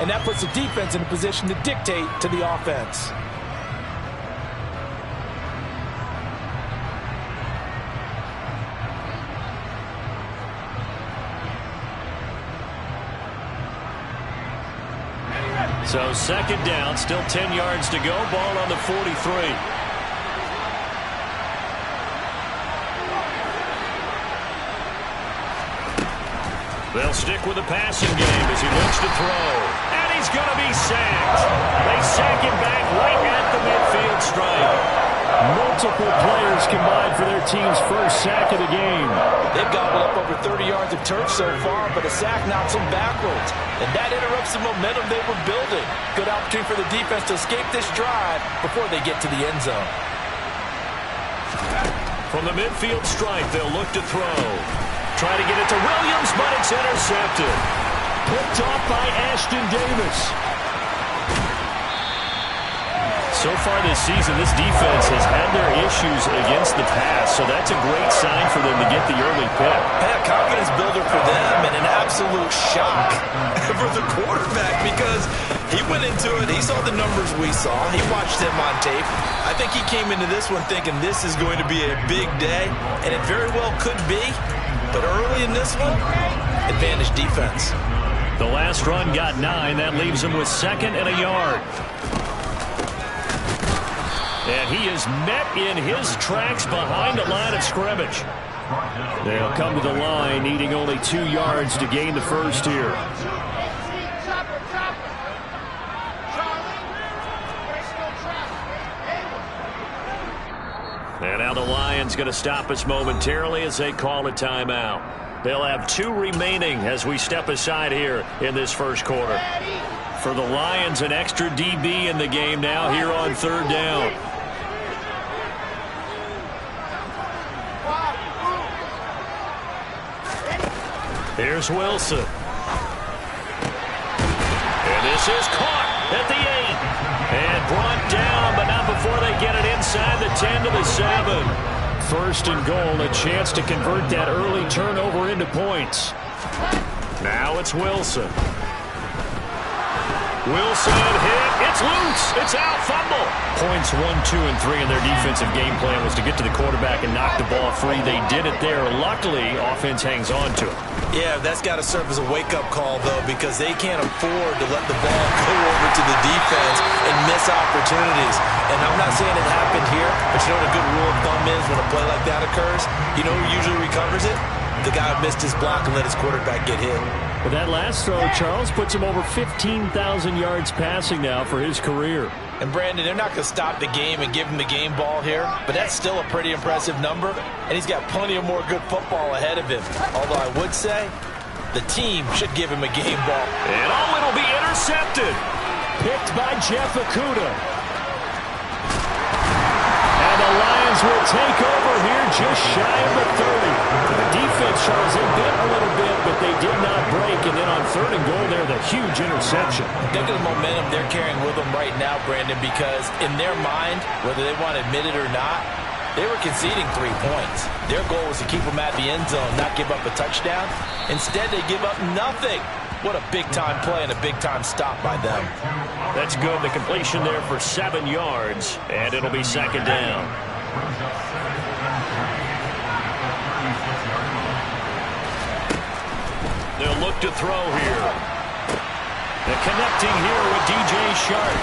and that puts the defense in a position to dictate to the offense. So second down, still 10 yards to go. Ball on the 43. They'll stick with the passing game as he looks to throw. And he's going to be sacked. They sack him back right at the midfield stripe. Multiple players combined for their team's first sack of the game. They've gobbled up over 30 yards of turf so far, but a sack knocks them backwards. And that interrupts the momentum they were building. Good opportunity for the defense to escape this drive before they get to the end zone. From the midfield stripe, they'll look to throw. Try to get it to Williams, but it's intercepted. Picked off by Ashton Davis. So far this season, this defense has had their issues against the pass, so that's a great sign for them to get the early pick. And a confidence builder for them and an absolute shock for the quarterback because he went into it. He saw the numbers we saw. He watched them on tape. I think he came into this one thinking this is going to be a big day, and it very well could be. But early in this one, advantage defense. The last run got 9. That leaves him with second and a yard. And he is met in his tracks behind the line of scrimmage. They'll come to the line needing only 2 yards to gain the first here. And now the Lions going to stop us momentarily as they call a timeout. They'll have 2 remaining as we step aside here in this first quarter. For the Lions, an extra DB in the game now here on third down. Here's Wilson. And this is caught at the 8. And brought down, but not before they get it inside the 10 to the 7. First and goal, a chance to convert that early turnover into points. Now it's Wilson. Wilson hit. It's loose. It's out. Fumble. Points 1, 2, and 3 in their defensive game plan was to get to the quarterback and knock the ball free. They did it there. Luckily, offense hangs on to it. Yeah, that's got to serve as a wake-up call, though, because they can't afford to let the ball go over to the defense and miss opportunities. And I'm not saying it happened here, but you know what a good rule of thumb is when a play like that occurs? You know who usually recovers it? The guy who missed his block and let his quarterback get hit. But that last throw, Charles, puts him over 15,000 yards passing now for his career. And, Brandon, they're not going to stop the game and give him the game ball here, but that's still a pretty impressive number, and he's got plenty of more good football ahead of him. Although I would say the team should give him a game ball. And it'll be intercepted. Picked by Jeff Okudah. And the Lions will take over here just shy of the 30. The defense, Charles, they bit a little bit, but they did not break. And then on third and goal there, the huge interception. Think of the momentum they're carrying with them right now, Brandon, because in their mind, whether they want to admit it or not, they were conceding 3 points. Their goal was to keep them at the end zone, not give up a touchdown. Instead, they give up nothing. What a big-time play and a big-time stop by them. That's good. The completion there for 7 yards, and it'll be second down. They'll look to throw here. They're connecting here with DJ Shark.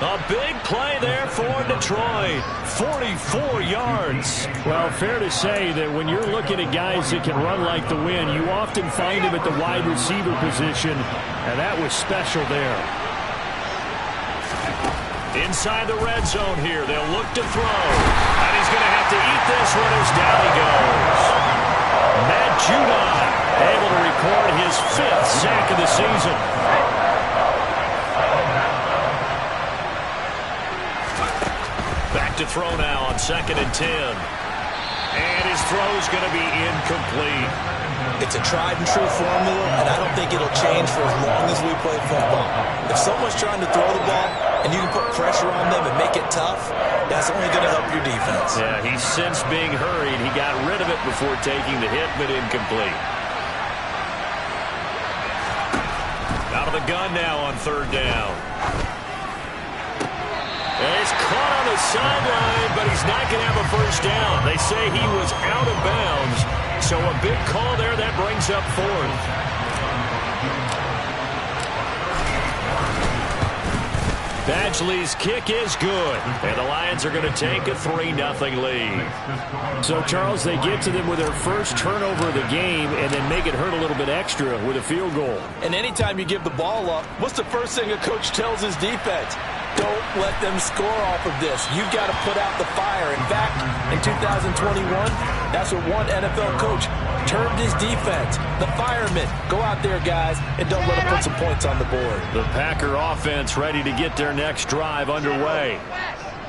A big play there for Detroit. 44 yards. Well, fair to say that when you're looking at guys that can run like the wind, you often find him at the wide receiver position, and that was special there. Inside the red zone here, they'll look to throw. And he's going to have to eat this one as down he goes. Matt Judon able to record his 5th sack of the season. Back to throw now on 2nd and 10. And his throw's going to be incomplete. It's a tried-and-true formula, and I don't think it'll change for as long as we play football. If someone's trying to throw the ball and you can put pressure on them and make it tough, that's only going to help your defense. Yeah, he's since being hurried. He got rid of it before taking the hit, but incomplete. the gun now on third down. And he's caught on the sideline, but he's not going to have a first down. They say he was out of bounds, so a big call there. That brings up fourth. Badgley's kick is good, and the Lions are going to take a 3-0 lead. So, Charles, they get to them with their first turnover of the game and then make it hurt a little bit extra with a field goal. And anytime you give the ball up, what's the first thing a coach tells his defense? Don't let them score off of this. You've got to put out the fire. In fact, in 2021, that's what one NFL coach turned his defense. The firemen. Go out there, guys, and don't let them put some points on the board. The Packer offense ready to get their next drive underway.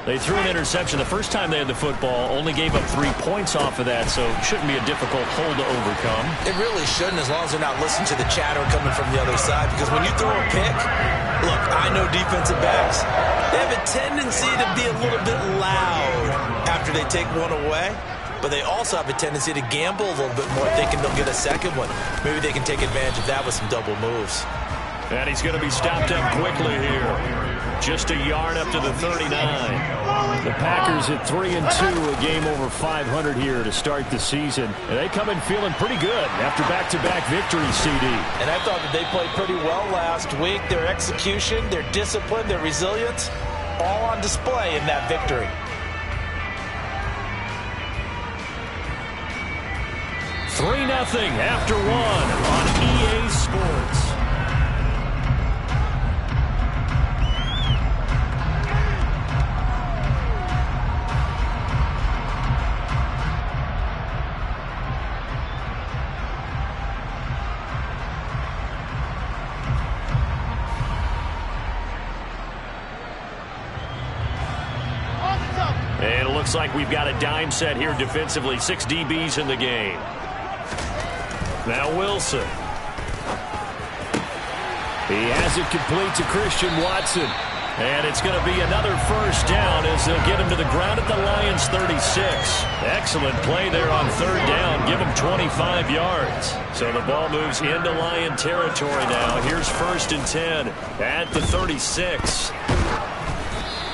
They threw an interception the first time they had the football, only gave up 3 points off of that, so it shouldn't be a difficult hole to overcome. It really shouldn't, as long as they're not listening to the chatter coming from the other side, because when you throw a pick, look, I know defensive backs, they have a tendency to be a little bit loud after they take one away, but they also have a tendency to gamble a little bit more, thinking they'll get a second one. Maybe they can take advantage of that with some double moves. And he's going to be stopped up quickly here. Just a yard up to the 39. The Packers at 3-2, a game over 500 here to start the season. And they come in feeling pretty good after back-to-back victories, CD. And I thought that they played pretty well last week. Their execution, their discipline, their resilience, all on display in that victory. 3-0 after one on EA Sports. And it looks like we've got a dime set here defensively. 6 DBs in the game. Now Wilson. He has it complete to Christian Watson. And it's going to be another first down as they'll get him to the ground at the Lions' 36. Excellent play there on third down. Give him 25 yards. So the ball moves into Lion territory now. Here's 1st and 10 at the 36.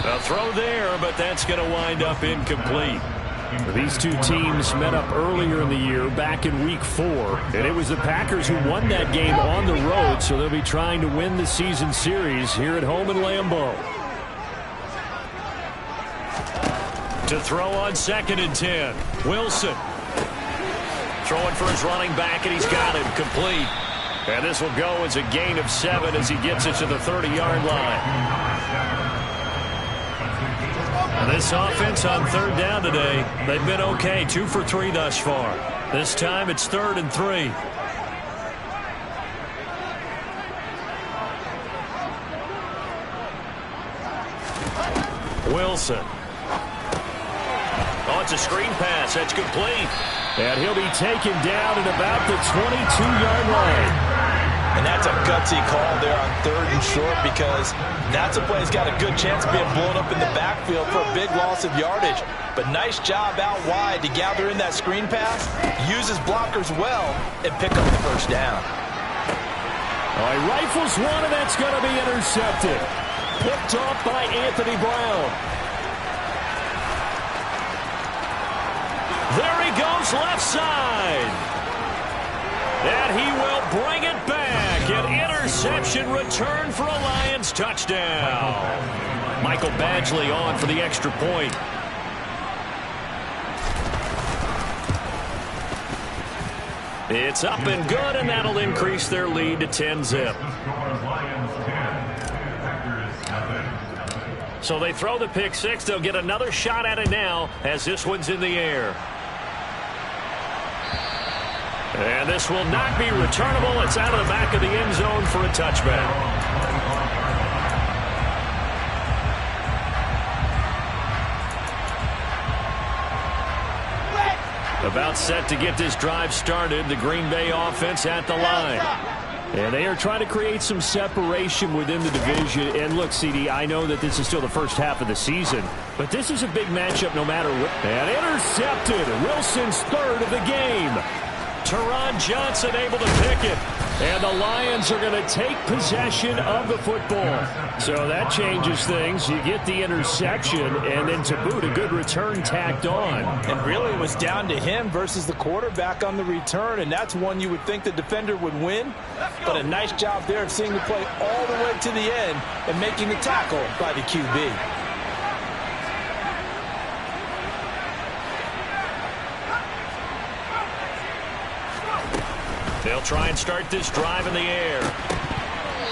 A throw there, but that's going to wind up incomplete. These two teams met up earlier in the year, back in Week 4, and it was the Packers who won that game on the road, so they'll be trying to win the season series here at home in Lambeau. To throw on 2nd and 10, Wilson. Throwing for his running back, and he's got it complete. And this will go as a gain of 7 as he gets it to the 30-yard line. This offense on third down today, they've been okay. 2 for 3 thus far. This time it's 3rd and 3. Wilson. Oh, it's a screen pass. That's complete. And he'll be taken down at about the 22-yard line. And that's a gutsy call there on 3rd and short, because that's a play that's got a good chance of being blown up in the backfield for a big loss of yardage. But nice job out wide to gather in that screen pass, use his blockers well, and pick up the first down. He rifles one, and that's going to be intercepted. Picked off by Anthony Brown. There he goes, left side. And he will bring it back. An interception return for a Lions touchdown. Michael Badgley on for the extra point. It's up and good, and that'll increase their lead to 10-zip. So they throw the pick six. They'll get another shot at it now as this one's in the air. And this will not be returnable. It's out of the back of the end zone for a touchback. About set to get this drive started. The Green Bay offense at the line. And they are trying to create some separation within the division. And look, CD, I know that this is still the first half of the season, but this is a big matchup no matter what. And intercepted. Wilson's 3rd of the game. Teron Johnson able to pick it. And the Lions are going to take possession of the football. So that changes things. You get the interception, and then to boot, a good return tacked on. And really, it was down to him versus the quarterback on the return, and that's one you would think the defender would win. But a nice job there of seeing the play all the way to the end and making the tackle by the QB. They'll try and start this drive in the air.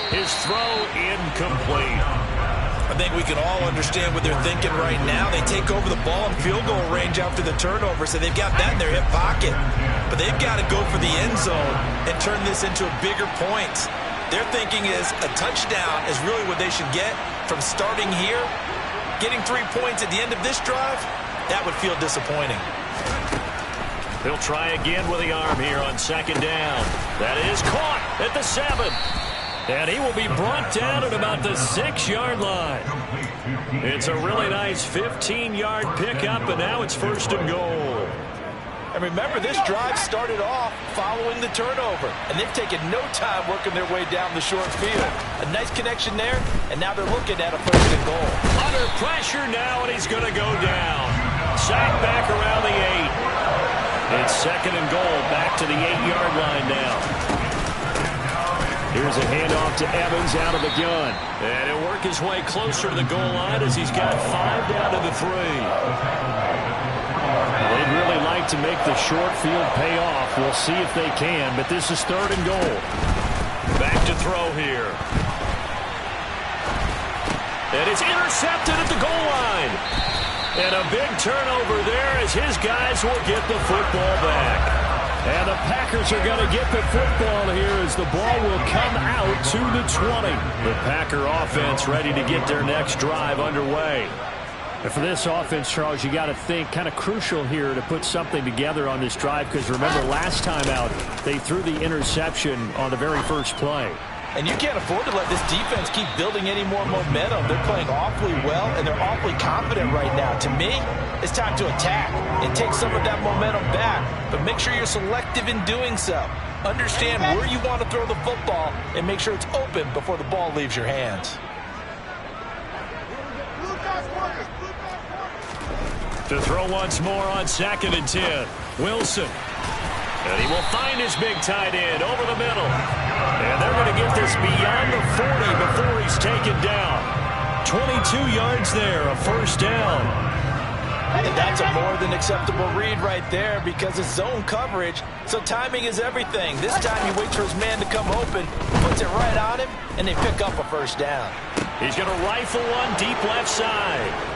His throw incomplete. I think we can all understand what they're thinking right now. They take over the ball in field goal range after the turnover, so they've got that in their hip pocket. But they've got to go for the end zone and turn this into a bigger point. Their thinking is a touchdown is really what they should get from starting here. Getting 3 points at the end of this drive, that would feel disappointing. He'll try again with the arm here on second down. That is caught at the 7. And he will be brought down at about the 6-yard line. It's a really nice 15-yard pickup, and now it's first and goal. And remember, this drive started off following the turnover, and they've taken no time working their way down the short field. A nice connection there, and now they're looking at a first and goal. Under pressure now, and he's going to go down. Sacked back around the 8. It's second and goal, back to the 8-yard line now. Here's a handoff to Evans out of the gun. And he'll work his way closer to the goal line as he's got 5 down to the 3. They'd really like to make the short field pay off. We'll see if they can, but this is third and goal. Back to throw here. And it's intercepted at the goal line. And a big turnover there as his guys will get the football back. And the Packers are going to get the football here as the ball will come out to the 20. The Packer offense ready to get their next drive underway. And for this offense, Charles, you got to think kind of crucial here to put something together on this drive because remember last time out they threw the interception on the very first play. And you can't afford to let this defense keep building any more momentum. They're playing awfully well, and they're awfully confident right now. To me, it's time to attack and take some of that momentum back. But make sure you're selective in doing so. Understand where you want to throw the football and make sure it's open before the ball leaves your hands. To throw once more on second and 10. Wilson. And he will find his big tight end over the middle. And they're going to get this beyond the 40 before he's taken down. 22 yards there, a first down. And that's a more than acceptable read right there because it's zone coverage, so timing is everything. This time he waits for his man to come open, puts it right on him, and they pick up a first down. He's going to rifle one deep left side.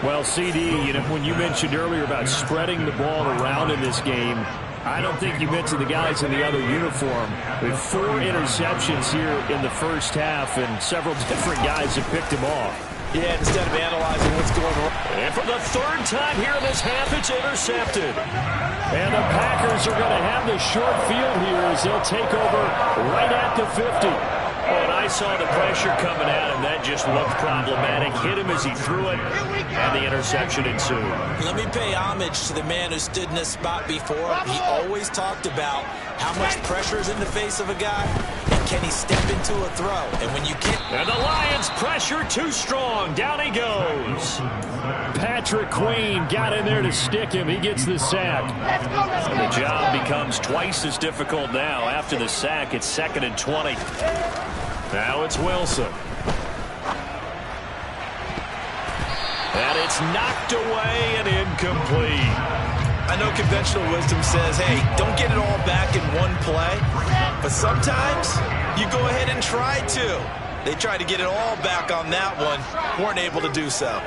Well, CD, you know, when you mentioned earlier about spreading the ball around in this game, I don't think you mentioned the guys in the other uniform. With 4 interceptions here in the first half, and several different guys have picked him off. Yeah, instead of analyzing what's going on. And for the 3rd time here in this half, it's intercepted. And the Packers are going to have the short field here as they'll take over right at the 50. Oh, and I saw the pressure coming at him. That just looked problematic. Hit him as he threw it, and the interception ensued. Let me pay homage to the man who stood in this spot before. He always talked about how much pressure is in the face of a guy, and can he step into a throw. And when you get... And the Lions pressure too strong. Down he goes. Patrick Queen got in there to stick him. He gets the sack. And the job becomes twice as difficult now. After the sack, it's 2nd and 20. Now it's Wilson. And it's knocked away and incomplete. I know conventional wisdom says, hey, don't get it all back in one play. But sometimes you go ahead and try to. They tried to get it all back on that one. Weren't able to do so.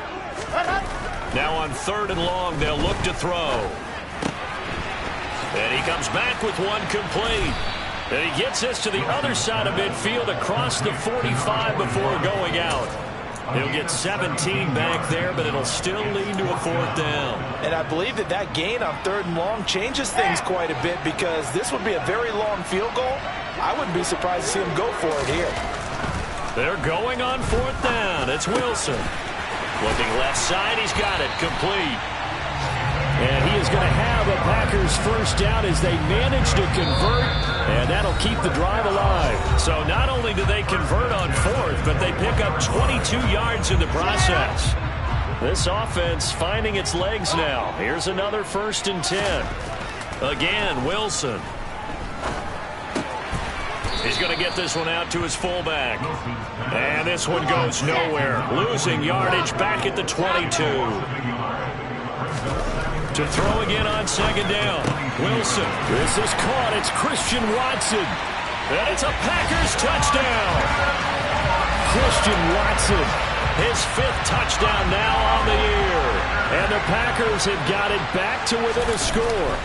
Now on 3rd and long, they'll look to throw. And he comes back with one complete. And he gets this to the other side of midfield across the 45 before going out. He'll get 17 back there, but it'll still lead to a 4th down. And I believe that that gain on 3rd and long changes things quite a bit because this would be a very long field goal. I wouldn't be surprised to see him go for it here. They're going on 4th down. It's Wilson. Looking left side, he's got it, complete. And he is going to have a Packers first down as they manage to convert, and that'll keep the drive alive. So not only do they convert on fourth, but they pick up 22 yards in the process. This offense finding its legs now. Here's another 1st and 10. Again, Wilson. He's going to get this one out to his fullback. And this one goes nowhere. Losing yardage back at the 22. To throw again on 2nd down. Wilson. This is caught. It's Christian Watson. And it's a Packers touchdown. Christian Watson. His 5th touchdown now on the year. And the Packers have got it back to within a score.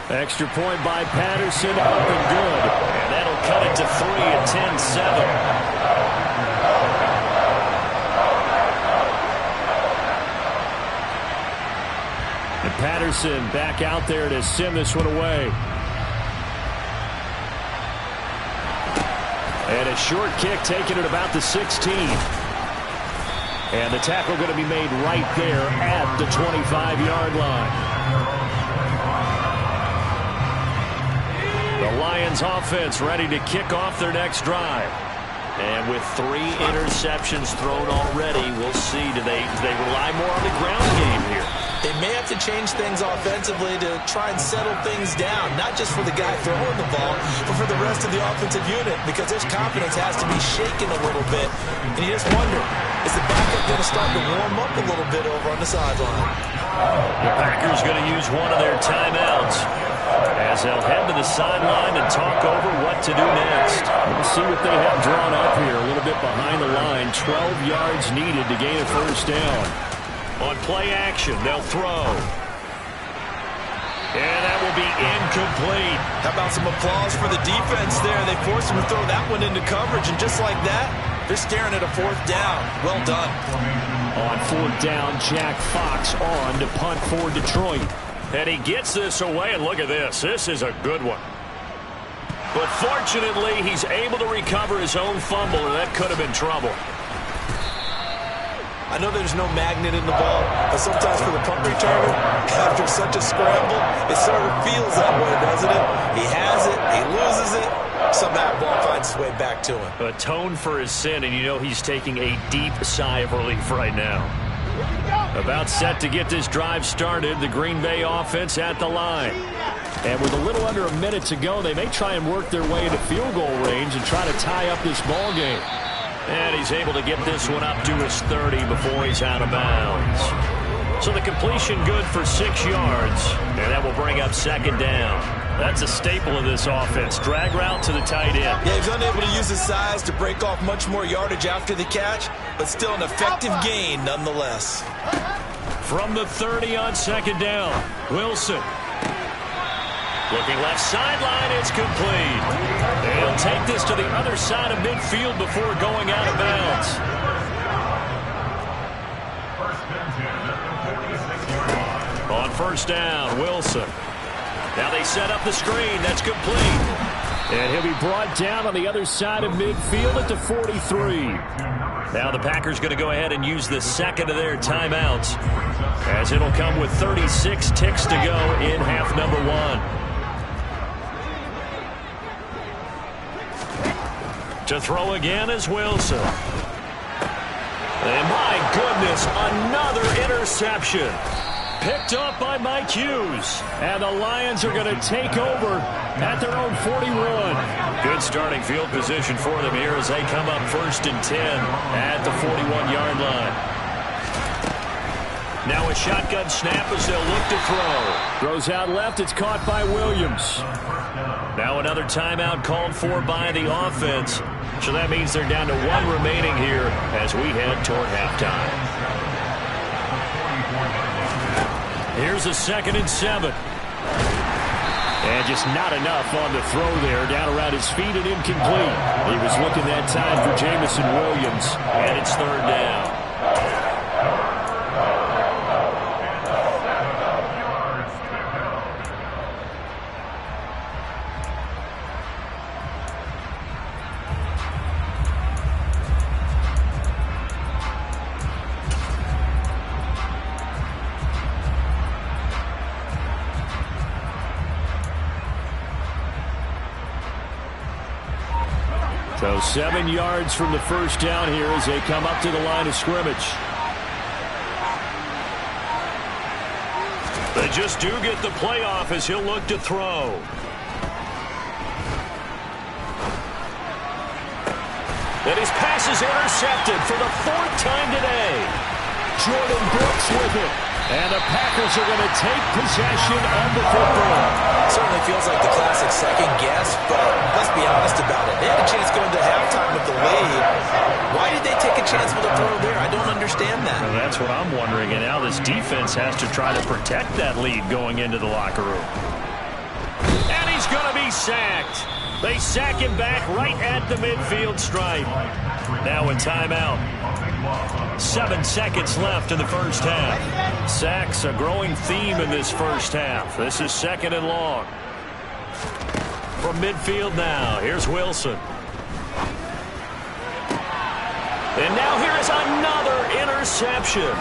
Extra point by Patterson, up and good. And that'll cut it to 3 at 10-7. And Patterson back out there to send this one away. And a short kick taken at about the 16. And the tackle going to be made right there at the 25-yard line. The Lions offense ready to kick off their next drive. And with 3 interceptions thrown already, we'll see. Do they rely more on the ground game here? They may have to change things offensively to try and settle things down, not just for the guy throwing the ball, but for the rest of the offensive unit, because his confidence has to be shaken a little bit. And you just wonder, is the backup going to start to warm up a little bit over on the sideline? The Packers going to use one of their timeouts as they'll head to the sideline and talk over what to do next. We'll see what they have drawn up here, a little bit behind the line. 12 yards needed to gain a first down. On play action, they'll throw. And that will be incomplete. How about some applause for the defense there? They forced him to throw that one into coverage, and just like that, they're staring at a 4th down. Well done. On 4th down, Jack Fox on to punt for Detroit. And he gets this away, and look at this. This is a good one. But fortunately, he's able to recover his own fumble, and that could have been trouble. I know there's no magnet in the ball, but sometimes for the punt returner, after such a scramble, it sort of feels that way, doesn't it? He has it, he loses it, somehow the ball finds its way back to him. Atone for his sin, and you know he's taking a deep sigh of relief right now. About set to get this drive started, the Green Bay offense at the line. And with a little under a minute to go, they may try and work their way into field goal range and try to tie up this ball game. And he's able to get this one up to his 30 before he's out of bounds. So the completion good for 6 yards, and that will bring up 2nd down. That's a staple of this offense. Drag route to the tight end. Yeah, he's unable to use his size to break off much more yardage after the catch, but still an effective gain nonetheless. From the 30 on 2nd down, Wilson. Looking left sideline, it's complete. And he'll take this to the other side of midfield before going out of bounds. On 1st down, Wilson. Now they set up the screen. That's complete. And he'll be brought down on the other side of midfield at the 43. Now the Packers going to go ahead and use the 2nd of their timeouts, as it'll come with 36 ticks to go in half number 1. To throw again is Wilson. And my goodness, another interception. Picked up by Mike Hughes. And the Lions are going to take over at their own 41. Good starting field position for them here as they come up 1st and 10 at the 41-yard line. Now a shotgun snap as they'll look to throw. Throws out left. It's caught by Williams. Now another timeout called for by the offense. So that means they're down to 1 remaining here as we head toward halftime. Here's a 2nd and 7. And just not enough on the throw there. Down around his feet and incomplete. He was looking that time for Jameson Williams. And it's 3rd down. So 7 yards from the first down here as they come up to the line of scrimmage. They just do get the play off as he'll look to throw. And his pass is intercepted for the 4th time today. Jordan Brooks with it. And the Packers are going to take possession of the football. Certainly feels like the classic second guess, but let's be honest about it. They had a chance going to halftime with the lead. Why did they take a chance with a throw there? I don't understand that. Well, that's what I'm wondering. And now this defense has to try to protect that lead going into the locker room. And he's going to be sacked. They sack him back right at the midfield stripe. Now in timeout. 7 seconds left in the first half. Sacks a growing theme in this first half. This is 2nd and long. From midfield now, here's Wilson. And now here is another interception.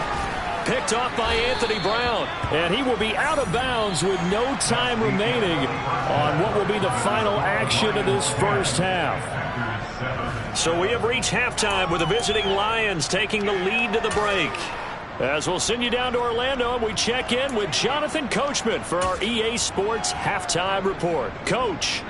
Picked off by Anthony Brown. And he will be out of bounds with no time remaining on what will be the final action of this first half. So we have reached halftime with the visiting Lions taking the lead to the break. As we'll send you down to Orlando, we check in with Jonathan Coachman for our EA Sports Halftime Report. Coach.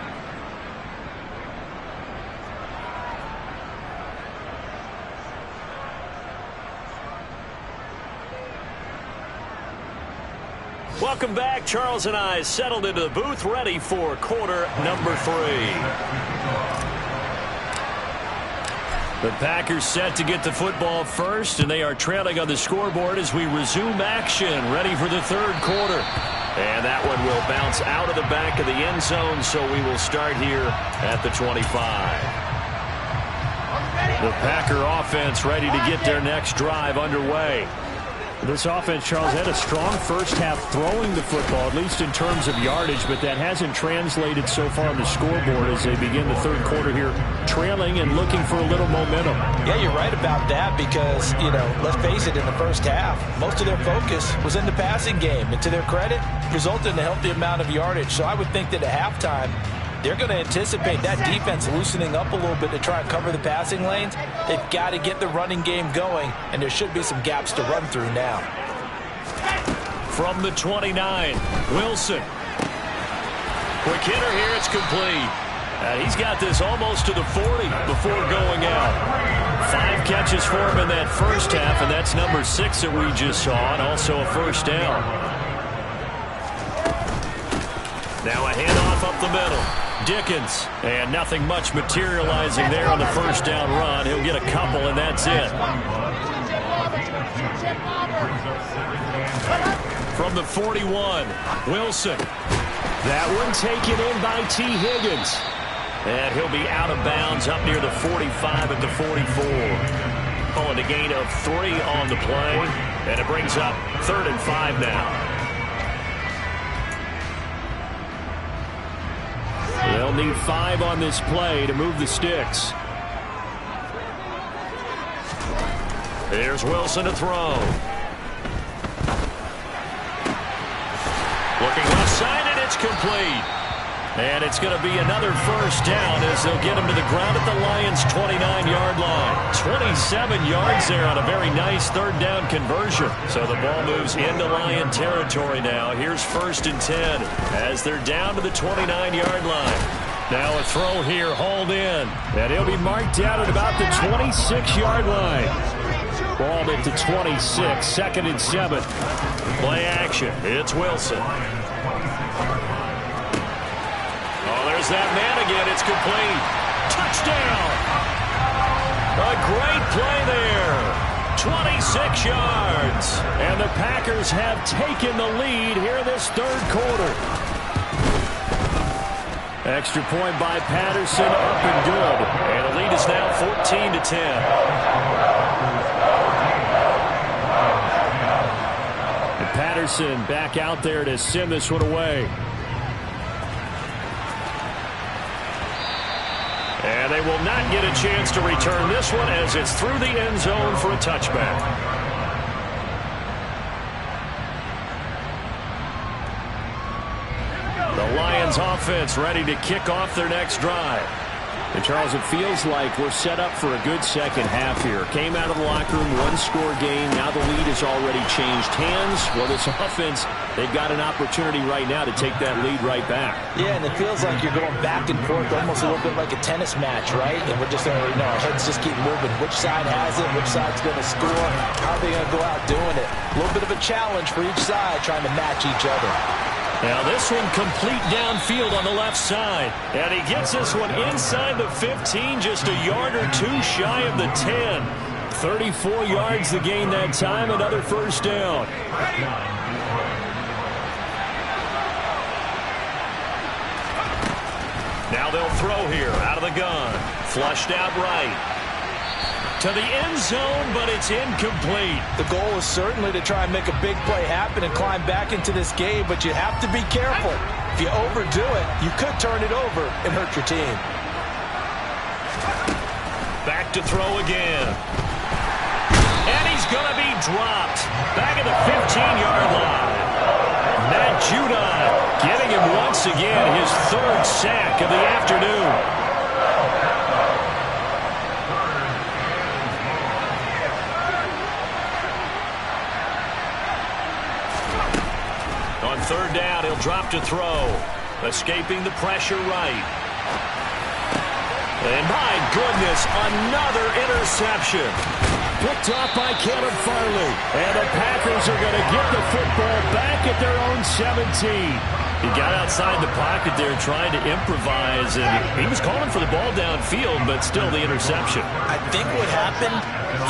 Welcome back. Charles and I settled into the booth ready for quarter number 3. The Packers set to get the football first, and they are trailing on the scoreboard as we resume action, ready for the 3rd quarter. And that one will bounce out of the back of the end zone, so we will start here at the 25. The Packer offense ready to get their next drive underway. This offense, Charles, had a strong first half throwing the football, at least in terms of yardage, but that hasn't translated so far on the scoreboard as they begin the 3rd quarter here, trailing and looking for a little momentum. Yeah, you're right about that because, let's face it, in the first half, most of their focus was in the passing game. And to their credit, resulted in a healthy amount of yardage. So I would think that at halftime, they're going to anticipate that defense loosening up a little bit to try and cover the passing lanes. They've got to get the running game going, and there should be some gaps to run through now. From the 29, Wilson. Quick hitter here, it's complete. And he's got this almost to the 40 before going out. 5 catches for him in that first half, and that's number 6 that we just saw, and also a first down. Now a handoff up the middle. Dickens, and nothing much materializing there on the first down run. He'll get a couple, and that's it. From the 41, Wilson. That one taken in by T. Higgins. And he'll be out of bounds up near the 45 at the 44. Calling a gain of 3 on the play, and it brings up 3rd and 5 now. They'll need 5 on this play to move the sticks. Here's Wilson to throw. Looking left side, and it's complete. And it's going to be another first down as they'll get him to the ground at the Lions' 29-yard line. 27 yards there on a very nice 3rd down conversion. So the ball moves into Lion territory now. Here's 1st and 10 as they're down to the 29-yard line. Now a throw here, hauled in. And he'll be marked down at about the 26-yard line. Ball at the 26, 2nd and 7. Play action. It's Wilson. There's that man again. It's complete. Touchdown. A great play there. 26 yards. And the Packers have taken the lead here in this 3rd quarter. Extra point by Patterson, up and good. And the lead is now 14-10. And Patterson back out there to send this one away. And they will not get a chance to return this one as it's through the end zone for a touchback. The Lions offense ready to kick off their next drive. And Charles, it feels like we're set up for a good second half here. Came out of the locker room, one-score game. Now the lead has already changed hands. Well, this offense, they've got an opportunity right now to take that lead right back. Yeah, and it feels like you're going back and forth, almost a little bit like a tennis match, right? And we're just, our heads just keep moving. Which side has it? Which side's going to score? How are they going to go out doing it? A little bit of a challenge for each side, trying to match each other. Now this one complete downfield on the left side. And he gets this one inside the 15, just a yard or two shy of the 10. 34 yards to gain that time, another first down. Now they'll throw here out of the gun. Flushed out right. To the end zone, but it's incomplete. The goal is certainly to try and make a big play happen and climb back into this game, but you have to be careful. If you overdo it, you could turn it over and hurt your team. Back to throw again. And he's going to be dropped. Back at the 15-yard line. Matt Judon getting him once again, his third sack of the afternoon. On third down, he'll drop to throw. Escaping the pressure right. And my goodness, another interception. Picked off by Caleb Farley. And the Packers are going to get the football back at their own 17. He got outside the pocket there trying to improvise, and he was calling for the ball downfield, but still the interception. I think what happened,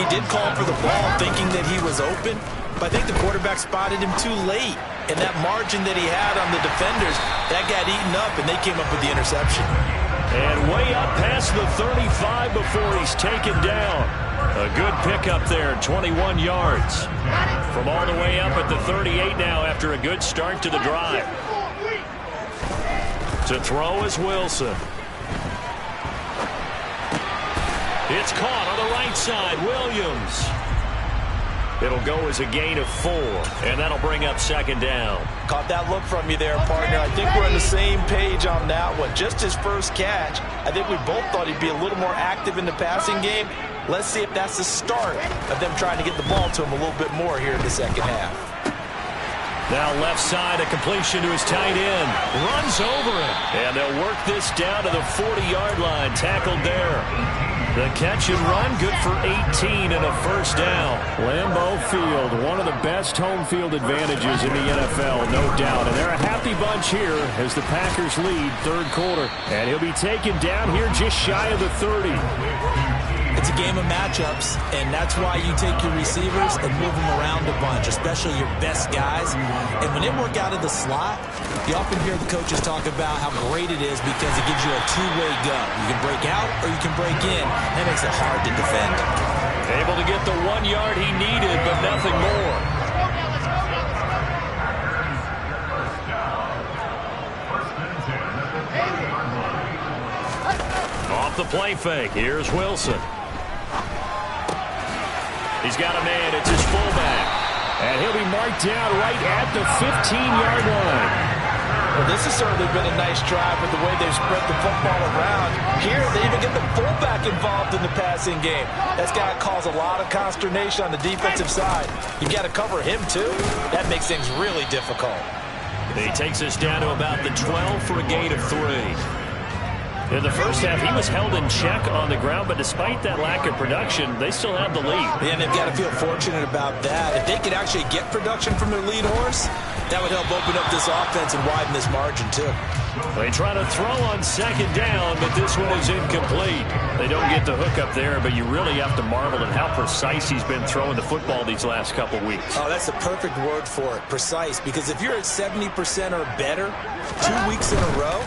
he did call for the ball thinking that he was open, but I think the quarterback spotted him too late. And that margin that he had on the defenders, that got eaten up, and they came up with the interception. And way up past the 35 before he's taken down. A good pickup there, 21 yards. From all the way up at the 38 now after a good start to the drive. To throw is Wilson. It's caught on the right side, Williams. It'll go as a gain of 4, and that'll bring up second down. Caught that look from you there, partner. I think we're on the same page on that one. Just his first catch. I think we both thought he'd be a little more active in the passing game. Let's see if that's the start of them trying to get the ball to him a little bit more here in the second half. Now left side, a completion to his tight end. Runs over him. And they'll work this down to the 40-yard line. Tackled there. The catch and run, good for 18 and a first down. Lambeau Field, one of the best home field advantages in the NFL, no doubt. And they're a happy bunch here as the Packers lead third quarter. And he'll be taken down here just shy of the 30. It's a game of matchups, and that's why you take your receivers and move them around a bunch, especially your best guys. And when they work out of the slot, you often hear the coaches talk about how great it is because it gives you a two-way go. You can break out or you can break in. That makes it hard to defend. Able to get the 1 yard he needed, but nothing more. Off the play fake, here's Wilson. He's got a man, it's his fullback. And he'll be marked down right at the 15-yard line. Well, this has certainly been a nice drive with the way they've spread the football around. Here, they even get the fullback involved in the passing game. That's got to cause a lot of consternation on the defensive side. You've got to cover him, too. That makes things really difficult. He takes us down to about the 12 for a gain of 3. In the first half, he was held in check on the ground, but despite that lack of production, they still have the lead. And they've got to feel fortunate about that. If they could actually get production from their lead horse, that would help open up this offense and widen this margin, too. They try to throw on second down, but this one is incomplete. They don't get the hook up there, but you really have to marvel at how precise he's been throwing the football these last couple weeks. Oh, that's the perfect word for it, precise, because if you're at 70% or better 2 weeks in a row,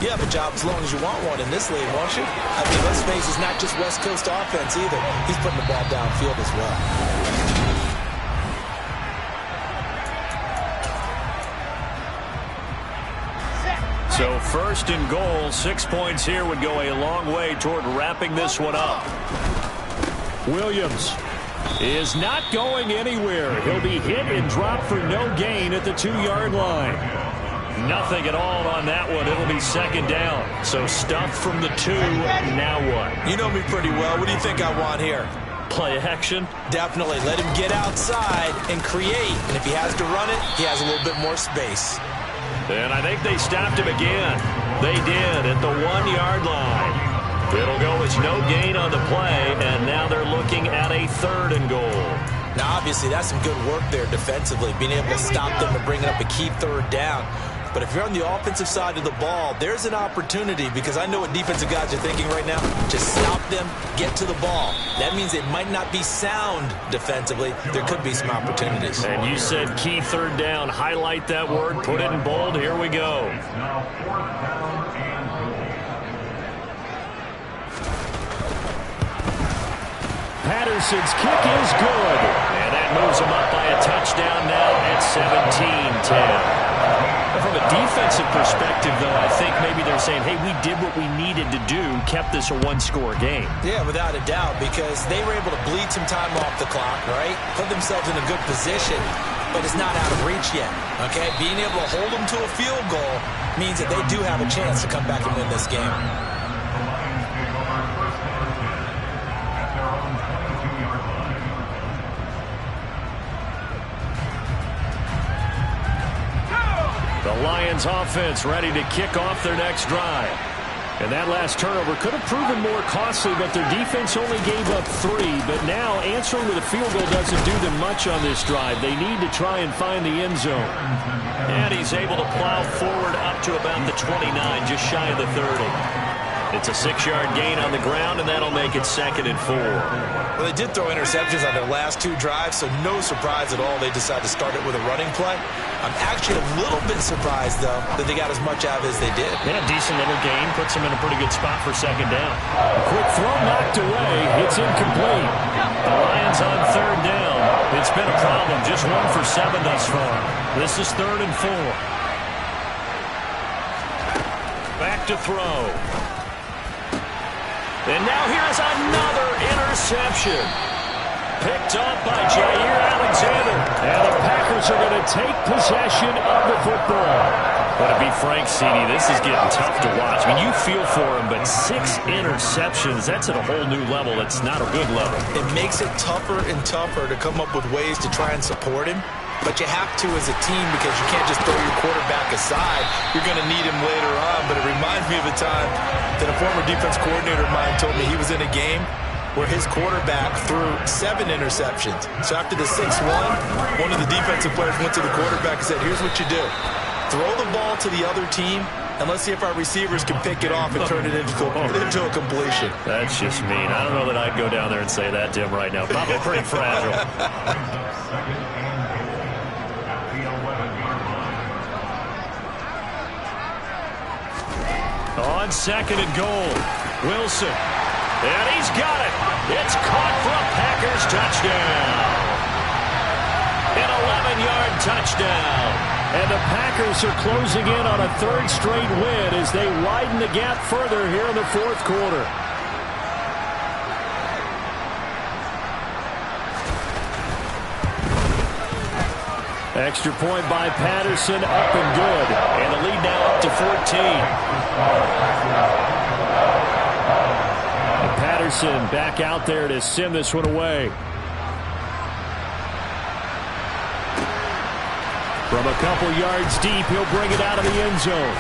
you have a job as long as you want one in this league, won't you? I mean, let's face it, it's not just West Coast offense either. He's putting the ball downfield as well. So first and goal, 6 points here would go a long way toward wrapping this one up. Williams is not going anywhere. He'll be hit and dropped for no gain at the 2-yard line. Nothing at all on that one. It'll be second down. So stuffed from the 2. Now what? You know me pretty well. What do you think I want here? Play action? Definitely. Let him get outside and create. And if he has to run it, he has a little bit more space. And I think they stopped him again. They did at the 1-yard line. It'll go as no gain on the play, and now they're looking at a 3rd and goal. Now, obviously, that's some good work there defensively, being able to stop them and bringing up a key 3rd down. But if you're on the offensive side of the ball, there's an opportunity, because I know what defensive guys are thinking right now. Just stop them, get to the ball. That means it might not be sound defensively. There could be some opportunities. And you said key 3rd down. Highlight that word, put it in bold. Here we go. Patterson's kick is good. And that moves him up by a touchdown now at 17-10. From a defensive perspective, though, I think maybe they're saying, hey, we did what we needed to do, kept this a 1-score game. Yeah, without a doubt, because they were able to bleed some time off the clock, right? Put themselves in a good position, but it's not out of reach yet, okay? Being able to hold them to a field goal means that they do have a chance to come back and win this game. The Lions offense ready to kick off their next drive. And that last turnover could have proven more costly, but their defense only gave up 3. But now answering with a field goal doesn't do them much on this drive. They need to try and find the end zone. And he's able to plow forward up to about the 29, just shy of the 30. It's a 6-yard gain on the ground, and that'll make it 2nd and 4. Well, they did throw interceptions on their last 2 drives, so no surprise at all they decided to start it with a running play. I'm actually a little bit surprised, though, that they got as much out of it as they did. Yeah, decent little gain. Puts them in a pretty good spot for 2nd down. A quick throw knocked away. It's incomplete. The Lions on 3rd down. It's been a problem. Just 1 for 7 thus far. This is 3rd and 4. Back to throw. And now here's another interception. Picked up by Jair Alexander. And the Packers are going to take possession of the football. But to be frank, CD, this is getting tough to watch. I mean, you feel for him, but 6 interceptions, that's at a whole new level. It's not a good level. It makes it tougher and tougher to come up with ways to try and support him. But you have to as a team, because you can't just throw your quarterback aside. You're going to need him later on. But it reminds me of a time that a former defense coordinator of mine told me he was in a game where his quarterback threw 7 interceptions. So after the 6-1, one of the defensive players went to the quarterback and said, here's what you do. Throw the ball to the other team, and let's see if our receivers can pick it off and turn it into a completion. That's just mean. I don't know that I'd go down there and say that to him right now. Probably pretty fragile. On 2nd and goal, Wilson. And he's got it. It's caught for a Packers touchdown. An 11-yard touchdown. And the Packers are closing in on a 3rd straight win as they widen the gap further here in the 4th quarter. Extra point by Patterson, up and good. And the lead now up to 14. And Patterson back out there to send this one away. From a couple yards deep, he'll bring it out of the end zone.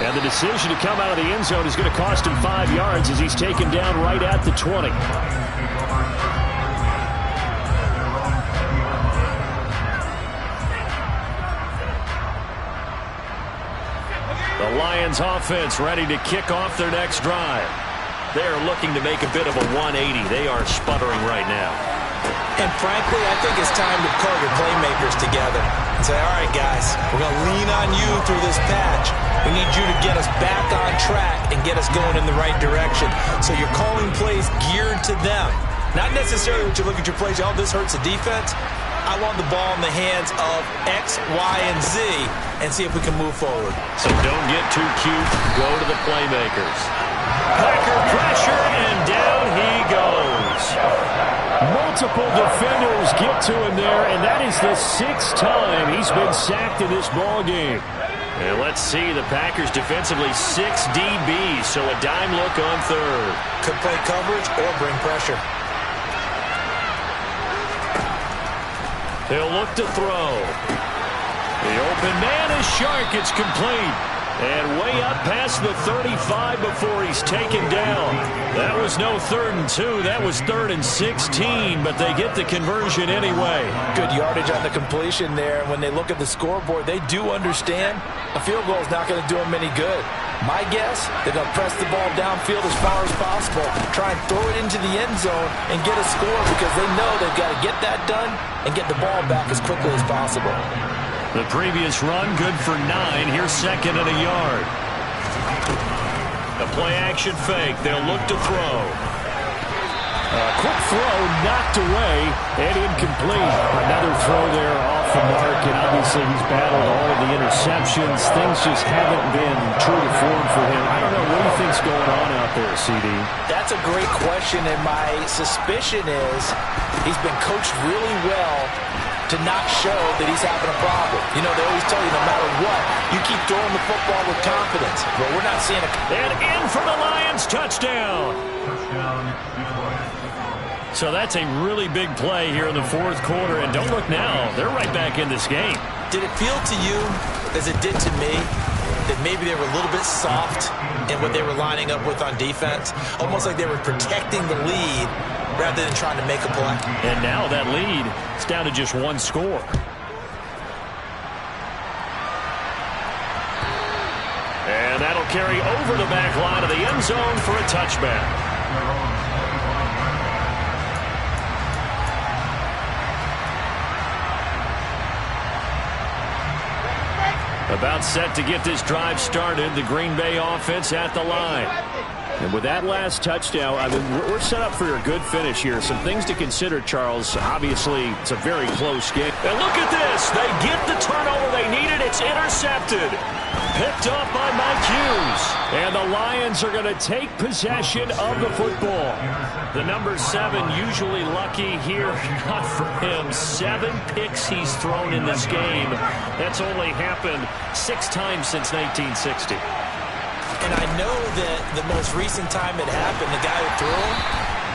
And the decision to come out of the end zone is going to cost him 5 yards as he's taken down right at the 20. The Lions offense ready to kick off their next drive. They're looking to make a bit of a 180. They are sputtering right now. And frankly, I think it's time to call your playmakers together and say, all right, guys, we're going to lean on you through this patch. We need you to get us back on track and get us going in the right direction. So you're calling plays geared to them. Not necessarily when you look at your plays, oh, this hurts the defense. I want the ball in the hands of X, Y, and Z and see if we can move forward. So don't get too cute. Go to the playmakers. Packer pressure, and down he goes. Multiple defenders get to him there, and that is the 6th time he's been sacked in this ball game. And let's see, the Packers defensively 6 DBs, so a dime look on third. Could play coverage or bring pressure. He'll look to throw. The open man is Shark. It's complete. And way up past the 35 before he's taken down. That was no 3rd and 2. That was 3rd and 16, but they get the conversion anyway. Good yardage on the completion there. When they look at the scoreboard, they do understand a field goal is not going to do them any good. My guess, they're going to press the ball downfield as far as possible, try and throw it into the end zone and get a score because they know they've got to get that done and get the ball back as quickly as possible. The previous run, good for 9. Here's 2nd and a yard. The play-action fake. They'll look to throw. A quick throw knocked away and incomplete. Another throw there off the mark, and obviously he's battled all of the interceptions. Things just haven't been true to form for him. I don't know, what do you think's going on out there, CD? That's a great question, and my suspicion is he's been coached really well to not show that he's having a problem. You know, they always tell you no matter what, you keep throwing the football with confidence. But we're not seeing a... And in for the Lions, touchdown. So that's a really big play here in the 4th quarter. And don't look now, they're right back in this game. Did it feel to you, as it did to me, that maybe they were a little bit soft in what they were lining up with on defense? Almost like they were protecting the lead rather than trying to make a play. And now that lead is down to just 1 score. And that'll carry over the back line of the end zone for a touchback. About set to get this drive started, the Green Bay offense at the line. And with that last touchdown, I mean, we're set up for a good finish here. Some things to consider, Charles. Obviously, it's a very close game. And look at this. They get the turnover they needed. It's intercepted. Picked up by Mike Hughes. And the Lions are going to take possession of the football. The number 7 usually lucky here. Not for him. 7 picks he's thrown in this game. That's only happened 6 times since 1960. And I know that the most recent time it happened, the guy who threw him,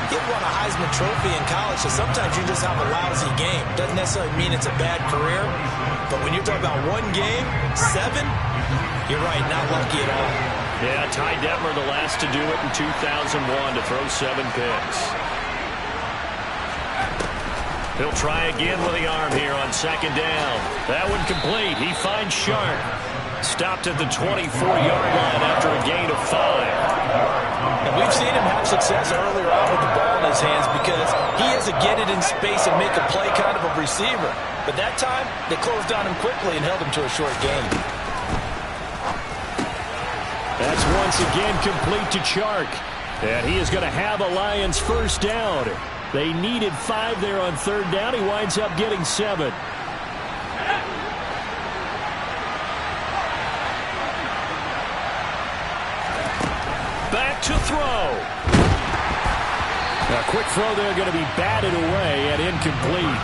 he won a Heisman Trophy in college, so sometimes you just have a lousy game. Doesn't necessarily mean it's a bad career, but when you're talking about 1 game, 7, you're right, not lucky at all. Yeah, Ty Detmer the last to do it in 2001 to throw 7 picks. He'll try again with the arm here on 2nd down. That one complete. He finds Sharp. Stopped at the 24-yard line after a gain of 5. And we've seen him have success earlier on with the ball in his hands because he has to get it in space and make a play kind of a receiver. But that time, they closed on him quickly and held him to a short gain. That's once again complete to Chark. And he is going to have a Lions first down. They needed 5 there on 3rd down. He winds up getting 7. Back to throw. A quick throw there going to be batted away and incomplete.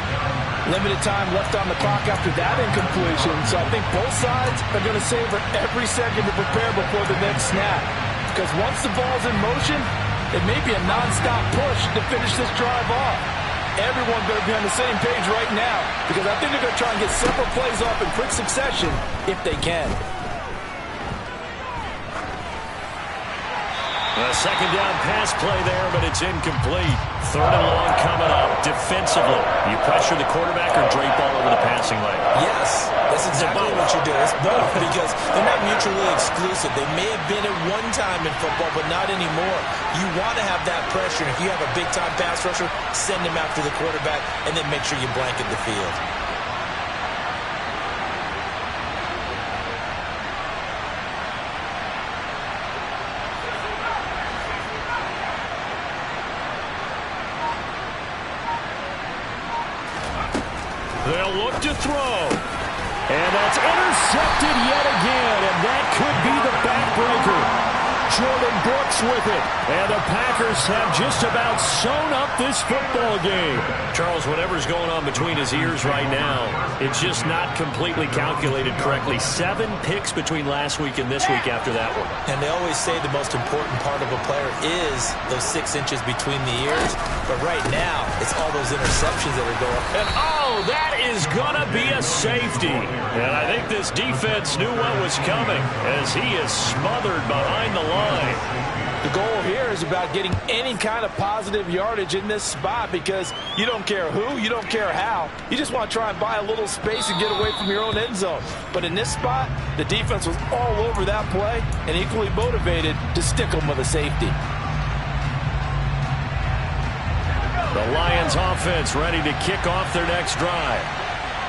Limited time left on the clock after that incompletion, so I think both sides are going to savor every second to prepare before the next snap. Because once the ball's in motion, it may be a non-stop push to finish this drive off. Everyone better be on the same page right now because I think they're going to try and get several plays off in quick succession if they can. A 2nd down pass play there, but it's incomplete. 3rd and long coming up. Defensively, you pressure the quarterback or drape all over the passing lane? Yes, that's exactly what you do. It's both because they're not mutually exclusive. They may have been at one time in football, but not anymore. You want to have that pressure. If you have a big-time pass rusher, send him after the quarterback, and then make sure you blanket the field. They'll look to throw. And that's intercepted yet again, and that could be the backbreaker. Jordan Brooks with it. And the Packers have just about sewn up this football game. Charles, whatever's going on between his ears right now, it's just not completely calculated correctly. 7 picks between last week and this week after that one. And they always say the most important part of a player is those 6 inches between the ears. But right now, it's all those interceptions that are going. And oh, that is going to be a safety. And I think this defense knew what was coming as he is smothered behind the line. The goal here is about getting any kind of positive yardage in this spot because you don't care who, you don't care how. You just want to try and buy a little space and get away from your own end zone. But in this spot, the defense was all over that play and equally motivated to stick them with a safety. The Lions offense ready to kick off their next drive.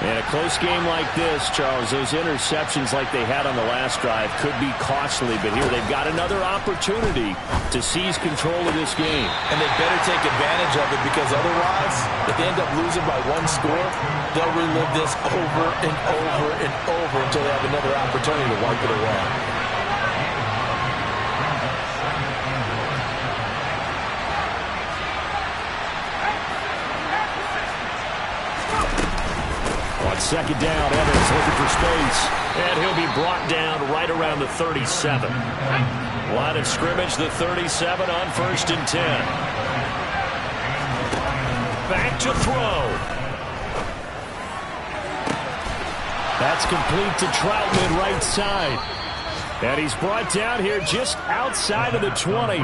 In a close game like this, Charles, those interceptions like they had on the last drive could be costly, but here they've got another opportunity to seize control of this game. And they better take advantage of it because otherwise, if they end up losing by 1 score, they'll relive this over and over and over until they have another opportunity to wipe it away. Second down, Evans looking for space. And he'll be brought down right around the 37. Line of scrimmage, the 37 on 1st and 10. Back to throw. That's complete to Troutman right side. And he's brought down here just outside of the 20.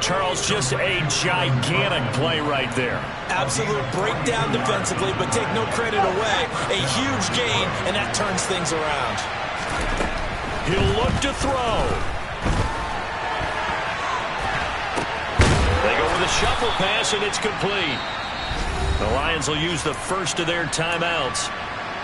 Charles, just a gigantic play right there. Absolute breakdown defensively, but take no credit away. A huge gain, and that turns things around. He'll look to throw. They go with a shuffle pass, and it's complete. The Lions will use the first of their timeouts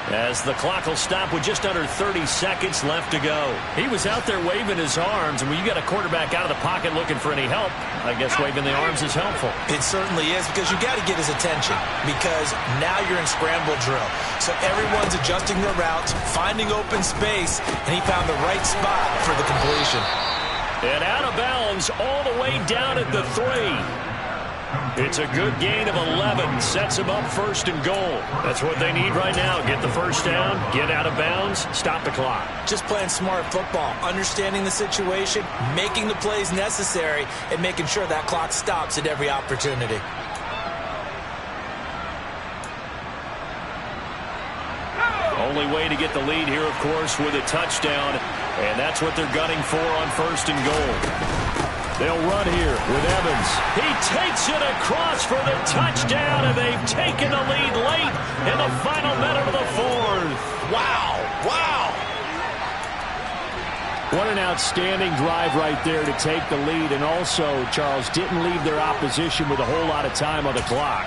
as the clock will stop with just under 30 seconds left to go. He was out there waving his arms, and when you got a quarterback out of the pocket looking for any help, I guess waving the arms is helpful. It certainly is because you got to get his attention because now you're in scramble drill. So everyone's adjusting their routes, finding open space, and he found the right spot for the completion. And out of bounds all the way down at the 3. It's a good gain of 11. Sets him up 1st and goal. That's what they need right now. Get the first down, get out of bounds, stop the clock. Just playing smart football, understanding the situation, making the plays necessary, and making sure that clock stops at every opportunity. Only way to get the lead here, of course, with a touchdown. And that's what they're gunning for on 1st and goal. They'll run here with Evans. He takes it across for the touchdown, and they've taken the lead late in the final minute of the 4th. Wow, wow. What an outstanding drive right there to take the lead, and also, Charles, didn't leave their opposition with a whole lot of time on the clock.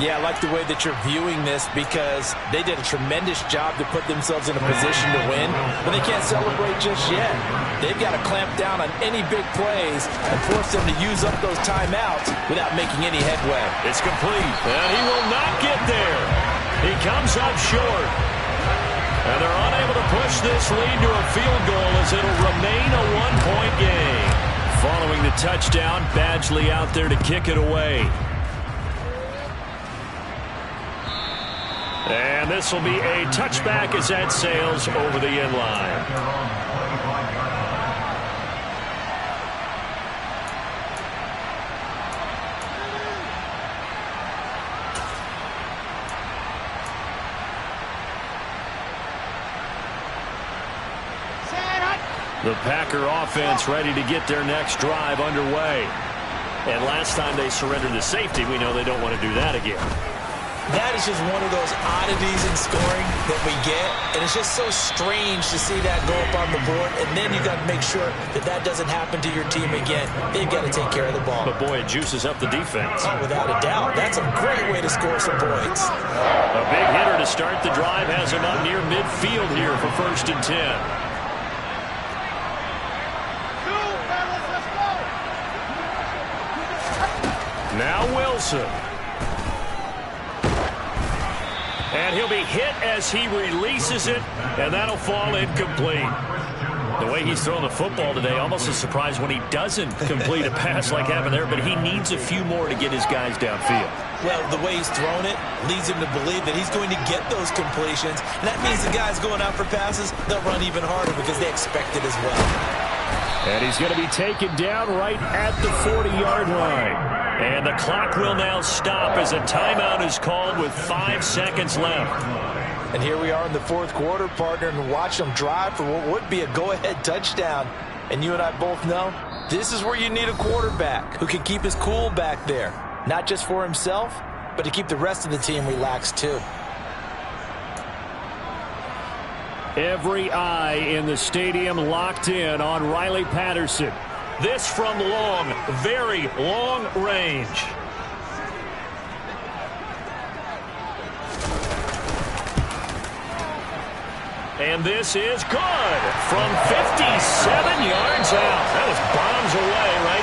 Yeah, I like the way that you're viewing this because they did a tremendous job to put themselves in a position to win, but they can't celebrate just yet. They've got to clamp down on any big plays and force them to use up those timeouts without making any headway. It's complete, and he will not get there. He comes up short. And they're unable to push this lead to a field goal as it'll remain a 1-point game. Following the touchdown, Badgley out there to kick it away. And this will be a touchback as that sails over the end line. The Packer offense ready to get their next drive underway. And last time they surrendered the safety, we know they don't want to do that again. That is just one of those oddities in scoring that we get, and it's just so strange to see that go up on the board, and then you've got to make sure that that doesn't happen to your team again. They've got to take care of the ball. But, boy, it juices up the defense. Oh, without a doubt. That's a great way to score some points. A big hitter to start the drive has him up near midfield here for 1st and 10. Now Wilson. And he'll be hit as he releases it, and that'll fall incomplete. The way he's throwing the football today, almost a surprise when he doesn't complete a pass like happened there, but he needs a few more to get his guys downfield. Well, the way he's thrown it leads him to believe that he's going to get those completions, and that means the guys going out for passes, they'll run even harder because they expect it as well. And he's going to be taken down right at the 40-yard line. And the clock will now stop as a timeout is called with 5 seconds left. And here we are in the fourth quarter, partner, and watch them drive for what would be a go-ahead touchdown. And you and I both know this is where you need a quarterback who can keep his cool back there. Not just for himself, but to keep the rest of the team relaxed too. Every eye in the stadium locked in on Riley Patterson. This from long, very long range. And this is good from 57 yards out. That was bombs away right